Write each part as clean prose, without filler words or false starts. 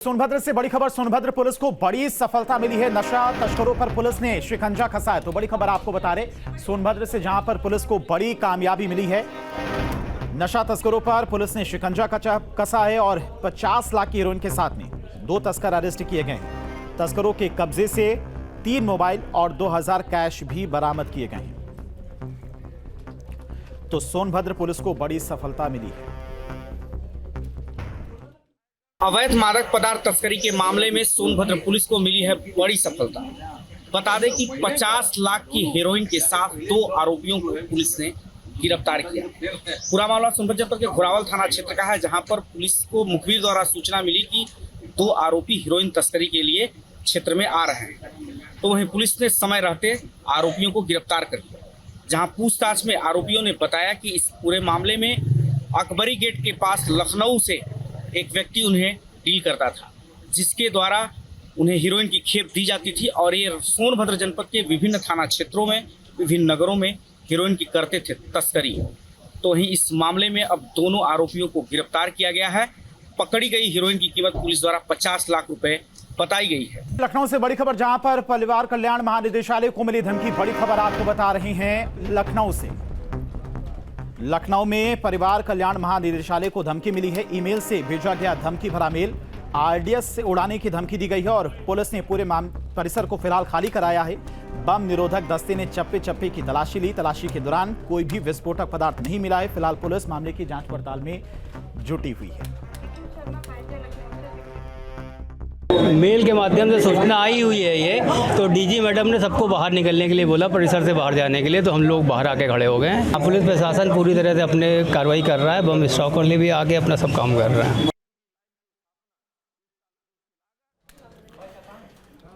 सोनभद्र से बड़ी खबर। सोनभद्र पुलिस को बड़ी सफलता मिली है। नशा तस्करों पर पुलिस ने शिकंजा कसा है। तो बड़ी खबर आपको बता रहे सोनभद्र से, जहां पर पुलिस को बड़ी कामयाबी मिली है। नशा तस्करों पर पुलिस ने शिकंजा कसा है और 50 लाख की हीरोइन के साथ में 2 तस्कर अरेस्ट किए गए हैं। तस्करों के कब्जे से 3 मोबाइल और 2000 कैश भी बरामद किए गए हैं। तो सोनभद्र पुलिस को बड़ी सफलता मिली है। अवैध मादक पदार्थ तस्करी के मामले में सोनभद्र पुलिस को मिली है बड़ी सफलता। बता दें कि 50 लाख की हेरोइन के साथ 2 आरोपियों को पुलिस ने गिरफ्तार किया। पूरा मामला सोनभद्र जनपद के घोरावल थाना क्षेत्र का है, जहां पर पुलिस को मुखबिर द्वारा सूचना मिली कि 2 आरोपी हेरोइन तस्करी के लिए क्षेत्र में आ रहे हैं। तो वहीं पुलिस ने समय रहते आरोपियों को गिरफ्तार कर लिया। जहाँ पूछताछ में आरोपियों ने बताया कि इस पूरे मामले में अकबरी गेट के पास लखनऊ से एक व्यक्ति उन्हें डील करता था, जिसके द्वारा उन्हें हीरोइन की खेप दी जाती थी और ये सोनभद्र जनपद के विभिन्न थाना क्षेत्रों में, विभिन्न नगरों में हीरोइन की करते थे तस्करी। तो वहीं इस मामले में अब दोनों आरोपियों को गिरफ्तार किया गया है। पकड़ी गई हीरोइन की कीमत पुलिस द्वारा 50 लाख रुपए बताई गई है। लखनऊ से बड़ी खबर, जहां पर परिवार कल्याण महानिदेशालय को मिली धमकी। बड़ी खबर आपको बता रहे हैं लखनऊ से। लखनऊ में परिवार कल्याण महानिदेशालय को धमकी मिली है। ईमेल से भेजा गया धमकी भरा मेल आरडीएक्स से उड़ाने की धमकी दी गई है और पुलिस ने पूरे परिसर को फिलहाल खाली कराया है। बम निरोधक दस्ते ने चप्पे चप्पे की तलाशी ली। तलाशी के दौरान कोई भी विस्फोटक पदार्थ नहीं मिला है। फिलहाल पुलिस मामले की जांच पड़ताल में जुटी हुई है। मेल के माध्यम से सूचना आई हुई है ये, तो डीजी मैडम ने सबको बाहर निकलने के लिए बोला, परिसर से बाहर जाने के लिए। तो हम लोग बाहर आके खड़े हो गए हैं। पुलिस प्रशासन पूरी तरह से अपने कार्रवाई कर रहा है। बम स्टॉक करने भी आके अपना सब काम कर रहा है।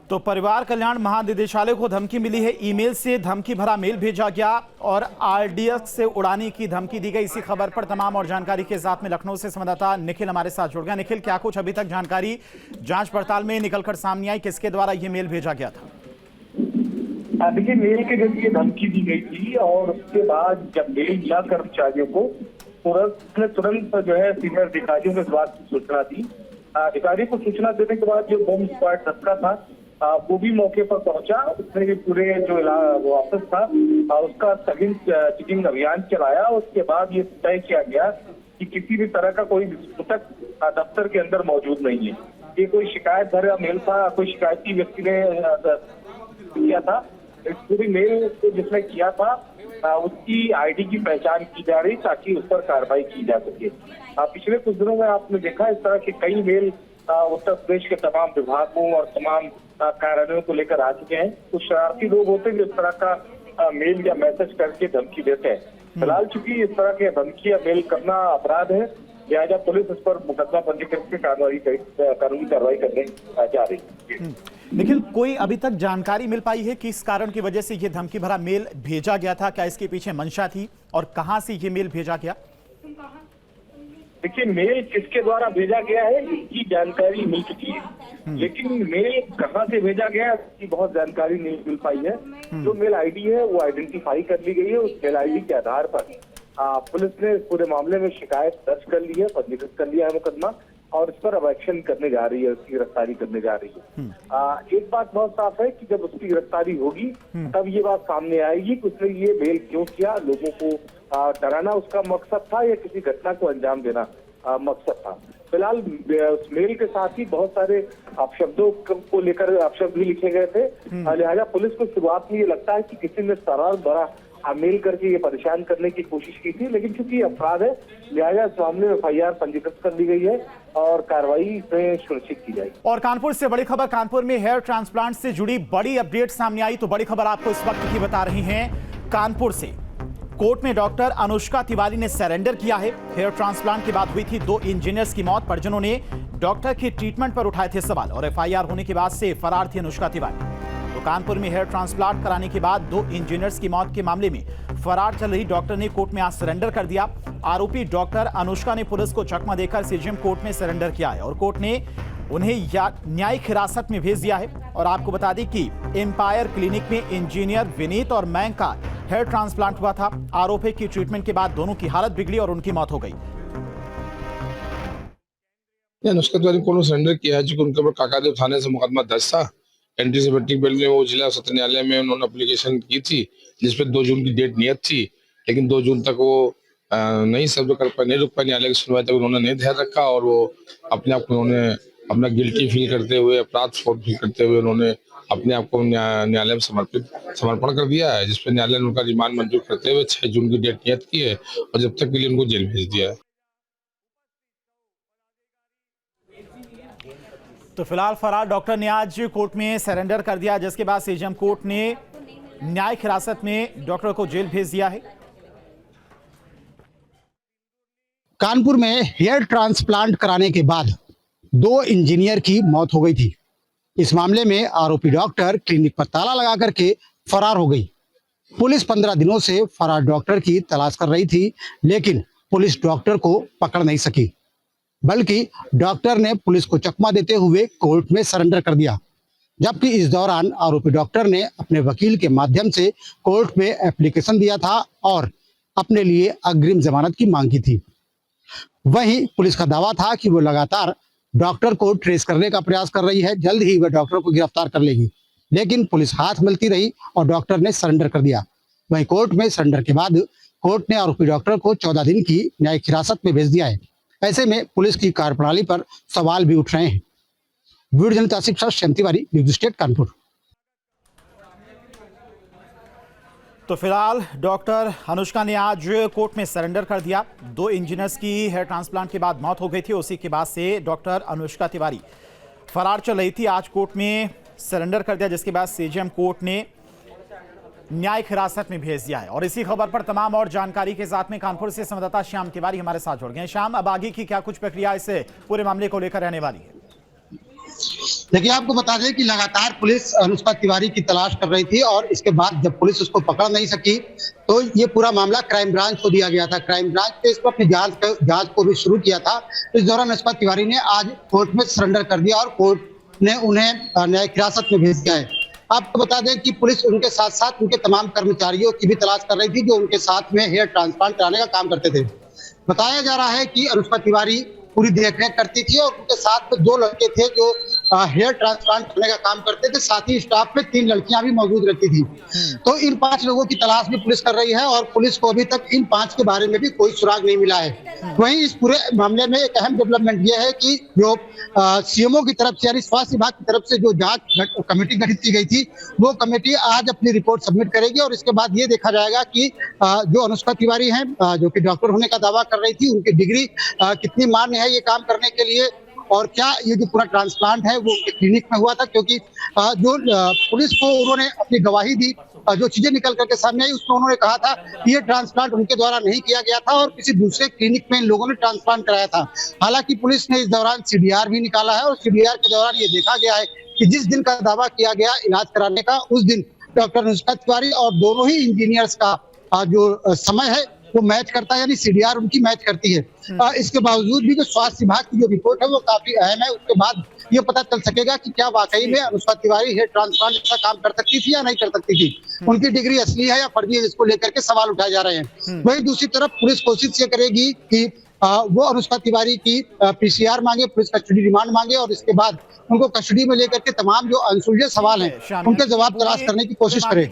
तो परिवार कल्याण महानिदेशालय को धमकी मिली है। ईमेल से धमकी भरा मेल भेजा गया और आरडीएक्स से उड़ाने की धमकी दी गई। इसी खबर पर तमाम और जानकारी के साथ में लखनऊ से संवाददाता निखिल हमारे साथ जुड़ गया। निखिल, क्या कुछ अभी तक जानकारी जांच पड़ताल में निकलकर सामने आई? किसके द्वारा यह मेल भेजा गया था? देखिए, मेल के जरिए धमकी दी गई थी और उसके बाद जब मेल मिला कर्मचारियों को तुरंत जो है सीनियर अधिकारियों के द्वारा सूचना दी। अधिकारी को सूचना देने के बाद जो बम स्क्वाड तस्कर था वो भी मौके पर पहुंचा। उसने भी पूरे जो ऑफिस था उसका सघन चेकिंग अभियान चलाया। उसके बाद ये तय किया गया कि किसी भी तरह का कोई विस्फोटक दफ्तर के अंदर मौजूद नहीं है। ये कोई शिकायत भरा मेल था, कोई शिकायती व्यक्ति ने किया था। इस पूरी मेल को जिसने किया था उसकी आईडी की पहचान की जा रही ताकि उस पर कार्रवाई की जा सके। पिछले कुछ दिनों में आपने देखा इस तरह के कई मेल उत्तर प्रदेश के तमाम विभागों और तमाम कार्यालयों को लेकर आ चुके हैं। कुछ शरारती लोग होते हैं जो इस तरह का मेल या मैसेज करके धमकी देते हैं। फिलहाल चूंकि इस तरह के धमकी या मेल करना अपराध है, लिहाजा पुलिस इस पर मुकदमा पंजीकृत के कानूनी कार्रवाई करने जा रही है। निखिल, कोई अभी तक जानकारी मिल पाई है कि इस कारण की वजह से ये धमकी भरा मेल भेजा गया था? क्या इसके पीछे मंशा थी और कहां से ये मेल भेजा गया? देखिए, मेल किसके द्वारा भेजा गया है इसकी जानकारी मिल चुकी है, लेकिन मेल कहां से भेजा गया है इसकी बहुत जानकारी नहीं मिल पाई है। जो मेल आईडी है वो आइडेंटिफाई कर ली गई है। उस मेल आईडी के आधार पर पुलिस ने पूरे मामले में शिकायत दर्ज कर ली है, पंजीकृत कर लिया है मुकदमा और इस पर अब एक्शन करने जा रही है, उसकी गिरफ्तारी करने जा रही है। एक बात बहुत साफ है कि जब उसकी गिरफ्तारी होगी तब ये बात सामने आएगी कि उसने ये मेल क्यों किया। लोगों को डराना उसका मकसद था या किसी घटना को अंजाम देना मकसद था। फिलहाल उस मेल के साथ ही बहुत सारे अपशब्दों को लेकर अपशब्द भी लिखे गए थे। लिहाजा पुलिस को शुरुआत में ये लगता है कि किसी ने सरल बड़ा मेल करके ये परेशान करने की कोशिश की थी, लेकिन चूंकि अपराध है लिहाजा इस मामले में FIR पंजीकृत कर ली गई है और कार्रवाई सुनिश्चित की जाएगी। और कानपुर से बड़ी खबर, कानपुर में हेयर ट्रांसप्लांट से जुड़ी बड़ी अपडेट सामने आई। तो बड़ी खबर आपको इस वक्त की बता रही हैं कानपुर से। कोर्ट में डॉक्टर अनुष्का तिवारी ने सरेंडर किया है। हेयर ट्रांसप्लांट के बाद हुई थी 2 इंजीनियर्स की मौत। परिजनों ने डॉक्टर के ट्रीटमेंट पर उठाए थे सवाल और FIR होने के बाद से फरार थी अनुष्का तिवारी। तो कानपुर में हेयर ट्रांसप्लांट कराने के बाद 2 इंजीनियर्स की मौत के मामले में फरार चल रही डॉक्टर ने कोर्ट में आज सरेंडर कर दिया। आरोपी डॉक्टर अनुष्का ने पुलिस को चकमा देकर CGM कोर्ट में सरेंडर किया है और कोर्ट ने उन्हें न्यायिक हिरासत में भेज दिया है। और आपको बता दें कि एम्पायर क्लिनिक में इंजीनियर विनीत और मैंग का हेयर ट्रांसप्लांट हुआ था। आरोपी की ट्रीटमेंट के बाद दोनों की हालत बिगड़ी और उनकी मौत हो गई। अनुष्का तिवारी को सरेंडर किया है, जो उनके ऊपर काकादेव थाने से मुकदमा दर्ज था। एंटीसिपेटिक बेल में वो जिला सत्र न्यायालय में उन्होंने एप्लीकेशन की थी, जिसपे 2 जून की डेट नियत थी, लेकिन 2 जून तक वो नहीं रुक पाए। न्यायालय की सुनवाई तक उन्होंने नहीं ध्यान रखा और वो अपने आप को उन्होंने अपना गिल्टी फील करते हुए, अपराध फील करते हुए उन्होंने अपने आप को न्यायालय में समर्पण कर दिया है, जिसपे न्यायालय ने उनका रिमांड मंजूर करते हुए 6 जून की डेट नियत की है और जब तक के लिए उनको जेल भेज दिया है। तो फिलहाल फरार डॉक्टर ने आज कोर्ट में सरेंडर कर दिया, जिसके बाद सीजेएम कोर्ट ने न्यायिक हिरासत में डॉक्टर को जेल भेज दिया है। कानपुर में हेयर ट्रांसप्लांट कराने के बाद 2 इंजीनियर की मौत हो गई थी। इस मामले में आरोपी डॉक्टर क्लिनिक पर ताला लगा करके फरार हो गई। पुलिस 15 दिनों से फरार डॉक्टर की तलाश कर रही थी, लेकिन पुलिस डॉक्टर को पकड़ नहीं सकी, बल्कि डॉक्टर ने पुलिस को चकमा देते हुए कोर्ट में सरेंडर कर दिया। जबकि इस दौरान आरोपी डॉक्टर ने अपने वकील के माध्यम से कोर्ट में एप्लीकेशन दिया था और अपने लिए अग्रिम जमानत की मांग की थी। वहीं पुलिस का दावा था कि वो लगातार डॉक्टर को ट्रेस करने का प्रयास कर रही है, जल्द ही वह डॉक्टर को गिरफ्तार कर लेगी, लेकिन पुलिस हाथ मिलती रही और डॉक्टर ने सरेंडर कर दिया। वहीं कोर्ट में सरेंडर के बाद कोर्ट ने आरोपी डॉक्टर को 14 दिन की न्यायिक हिरासत में भेज दिया है। ऐसे में पुलिस की कार्यप्रणाली पर सवाल भी उठ रहे हैं। Video journalist Asif Shah, Shyam Tiwari, news state Kanpur. तो फिलहाल डॉक्टर अनुष्का ने आज कोर्ट में सरेंडर कर दिया। 2 इंजीनियर्स की हेयर ट्रांसप्लांट के बाद मौत हो गई थी। उसी के बाद से डॉक्टर अनुष्का तिवारी फरार चल रही थी। आज कोर्ट में सरेंडर कर दिया, जिसके बाद सीजेएम कोर्ट ने न्यायिक हिरासत में भेज दिया है। और इसी खबर पर तमाम और जानकारी के साथ में कानपुर से संवाददाता श्याम तिवारी हमारे साथ जुड़ गए। श्याम, अब आगे की क्या कुछ प्रक्रिया इस पूरे मामले को लेकर रहने वाली है? देखिए, आपको बता दें कि लगातार पुलिस अनुष्का तिवारी की तलाश कर रही थी और इसके बाद जब पुलिस उसको पकड़ नहीं सकी तो ये पूरा मामला क्राइम ब्रांच को दिया गया था। क्राइम ब्रांच ने इस पर अपनी जांच को भी शुरू किया था। इस दौरान अनुष्का तिवारी ने आज कोर्ट में सरेंडर कर दिया और कोर्ट ने उन्हें न्यायिक हिरासत में भेज दिया है। आपको बता दें कि पुलिस उनके साथ साथ उनके तमाम कर्मचारियों की भी तलाश कर रही थी, जो उनके साथ में हेयर ट्रांसप्लांट कराने का काम करते थे। बताया जा रहा है कि अनुष्का तिवारी पूरी देखरेख करती थी और उनके साथ में 2 लड़के थे जो हेयर ट्रांसप्लांट करने का काम करते थे। साथ ही स्टाफ में 3 लड़कियां भी मौजूद रहती थी। तो इन 5 लोगों की तलाश भी पुलिस कर रही है और पुलिस को अभी तक इन 5 के बारे में भी कोई सुराग नहीं मिला है। वहीं इस पूरे मामले में एक अहम डेवलपमेंट यह है कि जो सीएमओ की तरफ से यानी स्वास्थ्य विभाग की तरफ से जो जांच कमेटी गठित की गई थी, वो कमेटी आज अपनी रिपोर्ट सबमिट करेगी और इसके बाद ये देखा जाएगा कि जो अनुष्का तिवारी हैं, जो कि डॉक्टर होने का दावा कर रही थी, उनकी डिग्री कितनी मान्य है ये काम करने के लिए, और क्या ये जो पूरा ट्रांसप्लांट है वो क्लिनिक में हुआ था। क्योंकि जो पुलिस को उन्होंने अपनी गवाही दी, जो चीजें निकल करके सामने आई, उसमें उन्होंने कहा था कि ये ट्रांसप्लांट उनके द्वारा नहीं किया गया था और किसी दूसरे क्लिनिक में इन लोगों ने ट्रांसप्लांट कराया था। हालांकि पुलिस ने इस दौरान सीडीआर भी निकाला है और सीडीआर के दौरान ये देखा गया है कि जिस दिन का दावा किया गया इलाज कराने का, उस दिन डॉक्टर अनुष्का तिवारी और दोनों ही इंजीनियर्स का जो समय है वो मैच करता है, यानी सीडीआर उनकी मैच करती है। इसके बावजूद भी जो स्वास्थ्य विभाग की जो रिपोर्ट है वो काफी अहम है। उसके बाद ये पता चल सकेगा कि क्या वाकई में अनुष्का तिवारी हेयर ट्रांसप्लांट का काम कर सकती थी या नहीं कर सकती थी, उनकी डिग्री असली है या फर्जी है, जिसको लेकर के सवाल उठाए जा रहे हैं। वहीं दूसरी तरफ पुलिस कोशिश ये करेगी कि वो अनुष्का तिवारी की पीसीआर मांगे, पुलिस कस्टडी रिमांड मांगे और इसके बाद उनको कस्टडी में लेकर के तमाम जो अनसुलझे सवाल हैं उनके जवाब तलाश करने की कोशिश करे।